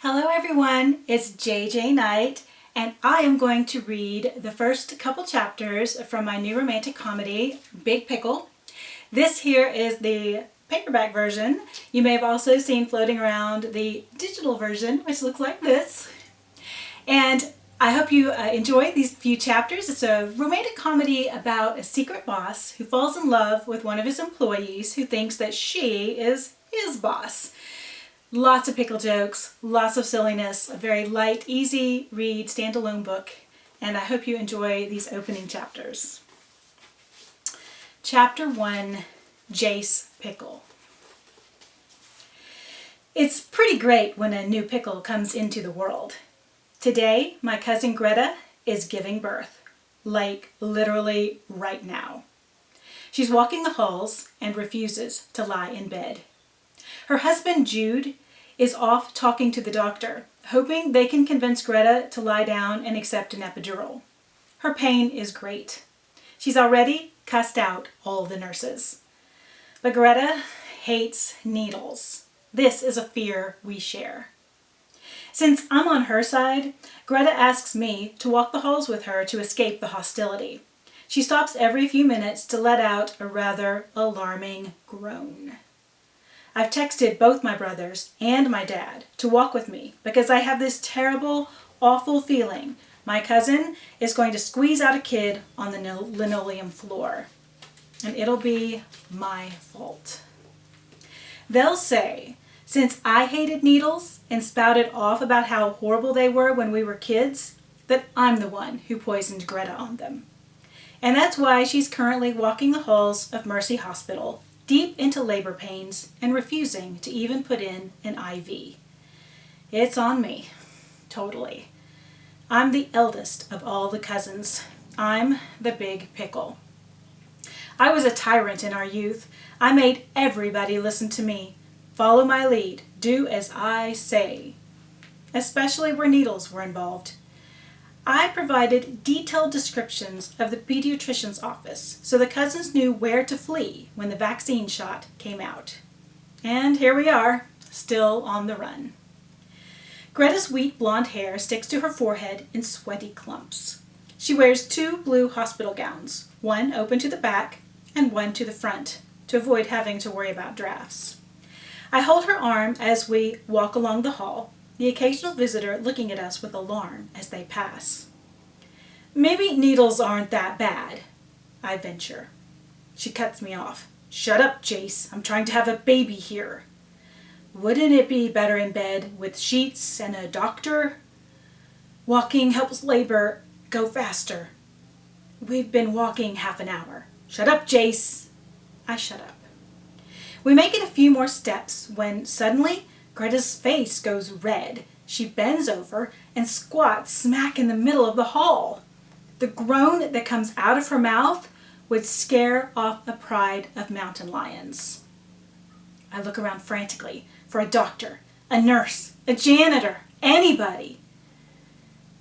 Hello everyone, it's JJ Knight, and I am going to read the first couple chapters from my new romantic comedy, Big Pickle. This here is the paperback version. You may have also seen floating around the digital version, which looks like this. And I hope you enjoy these few chapters. It's a romantic comedy about a secret boss who falls in love with one of his employees who thinks that she is his boss. Lots of pickle jokes, lots of silliness, a very light, easy read, standalone book, and I hope you enjoy these opening chapters. Chapter 1, Jace Pickle. It's pretty great when a new pickle comes into the world. Today, my cousin Greta is giving birth, like literally right now. She's walking the halls and refuses to lie in bed. Her husband, Jude, is off talking to the doctor, hoping they can convince Greta to lie down and accept an epidural. Her pain is great. She's already cussed out all the nurses. But Greta hates needles. This is a fear we share. Since I'm on her side, Greta asks me to walk the halls with her to escape the hostility. She stops every few minutes to let out a rather alarming groan. I've texted both my brothers and my dad to walk with me because I have this terrible, awful feeling my cousin is going to squeeze out a kid on the linoleum floor. And it'll be my fault. They'll say, since I hated needles and spouted off about how horrible they were when we were kids, that I'm the one who poisoned Greta on them. And that's why she's currently walking the halls of Mercy Hospital, deep into labor pains and refusing to even put in an IV. It's on me, totally. I'm the eldest of all the cousins. I'm the Big Pickle. I was a tyrant in our youth. I made everybody listen to me, follow my lead, do as I say, especially where needles were involved. I provided detailed descriptions of the pediatrician's office so the cousins knew where to flee when the vaccine shot came out. And here we are, still on the run. Greta's wheat blonde hair sticks to her forehead in sweaty clumps. She wears 2 blue hospital gowns, one open to the back and one to the front, to avoid having to worry about drafts. I hold her arm as we walk along the hall, the occasional visitor looking at us with alarm as they pass. Maybe needles aren't that bad, I venture. She cuts me off. Shut up, Jace. I'm trying to have a baby here. Wouldn't it be better in bed with sheets and a doctor? Walking helps labor go faster. We've been walking half an hour. Shut up, Jace. I shut up. We make it a few more steps when suddenly Greta's face goes red. She bends over and squats smack in the middle of the hall. The groan that comes out of her mouth would scare off a pride of mountain lions. I look around frantically for a doctor, a nurse, a janitor, anybody.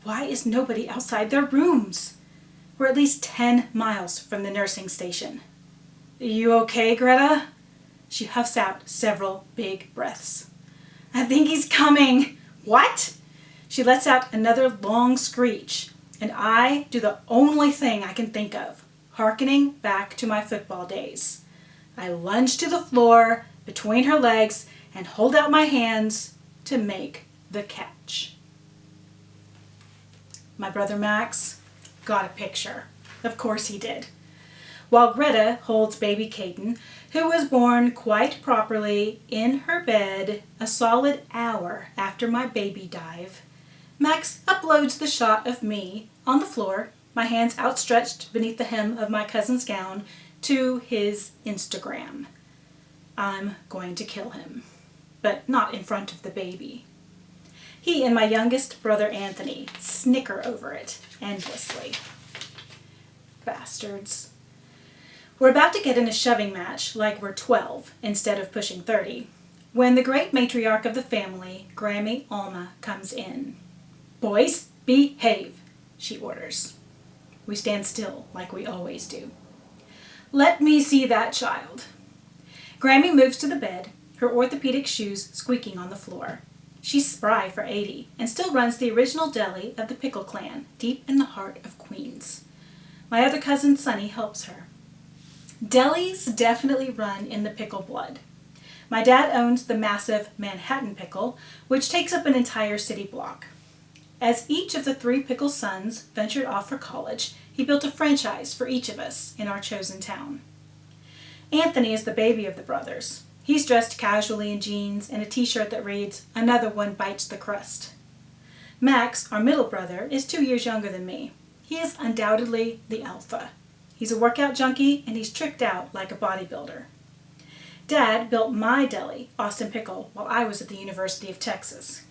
Why is nobody outside their rooms? We're at least 10 miles from the nursing station. You okay, Greta? She huffs out several big breaths. I think he's coming. What? She lets out another long screech, and I do the only thing I can think of, hearkening back to my football days. I lunge to the floor between her legs and hold out my hands to make the catch. My brother Max got a picture. Of course he did. While Greta holds baby Caden, who was born quite properly in her bed a solid hour after my baby dive, Max uploads the shot of me on the floor, my hands outstretched beneath the hem of my cousin's gown, to his Instagram. I'm going to kill him, but not in front of the baby. He and my youngest brother Anthony snicker over it endlessly. Bastards. We're about to get in a shoving match like we're 12 instead of pushing 30 when the great matriarch of the family, Grammy Alma, comes in. Boys, behave, she orders. We stand still like we always do. Let me see that child. Grammy moves to the bed, her orthopedic shoes squeaking on the floor. She's spry for 80 and still runs the original deli of the Pickle clan, deep in the heart of Queens. My other cousin, Sunny, helps her. Delis definitely run in the pickle blood. My dad owns the massive Manhattan Pickle, which takes up an entire city block. As each of the 3 Pickle sons ventured off for college, he built a franchise for each of us in our chosen town. Anthony is the baby of the brothers. He's dressed casually in jeans and a t-shirt that reads, "Another one bites the crust." Max, our middle brother, is 2 years younger than me. He is undoubtedly the alpha. He's a workout junkie and he's tricked out like a bodybuilder. Dad built my deli, Austin Pickle, while I was at the University of Texas.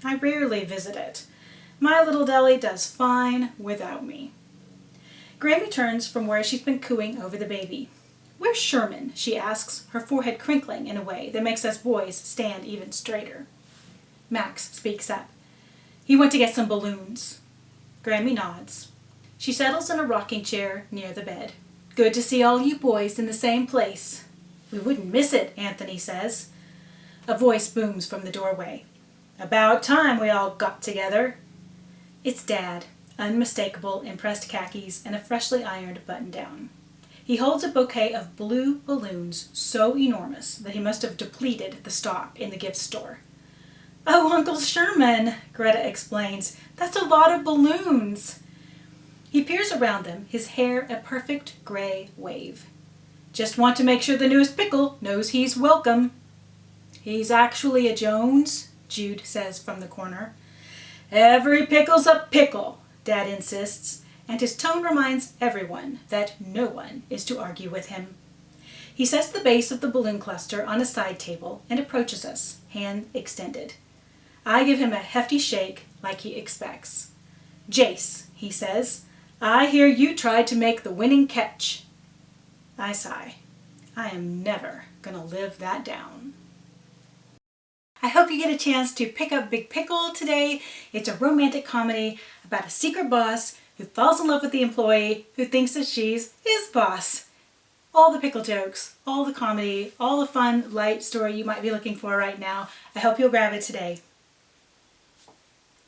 I rarely visit it. My little deli does fine without me. Grammy turns from where she's been cooing over the baby. "Where's Sherman?" she asks, her forehead crinkling in a way that makes us boys stand even straighter. Max speaks up. "He went to get some balloons." Grammy nods. She settles in a rocking chair near the bed. "Good to see all you boys in the same place." "We wouldn't miss it," Anthony says. A voice booms from the doorway. "About time we all got together." It's Dad, unmistakable in pressed khakis and a freshly ironed button-down. He holds a bouquet of blue balloons so enormous that he must have depleted the stock in the gift store. "Oh, Uncle Sherman," Greta explains, "that's a lot of balloons." He peers around them, his hair a perfect gray wave. "Just want to make sure the newest pickle knows he's welcome." "He's actually a Jones," Jude says from the corner. "Every pickle's a pickle," Dad insists, and his tone reminds everyone that no one is to argue with him. He sets the base of the balloon cluster on a side table and approaches us, hand extended. I give him a hefty shake like he expects. "Jace," he says, "I hear you tried to make the winning catch." I sigh. I am never gonna live that down. I hope you get a chance to pick up Big Pickle today. It's a romantic comedy about a secret boss who falls in love with the employee who thinks that she's his boss. All the pickle jokes, all the comedy, all the fun, light story you might be looking for right now. I hope you'll grab it today.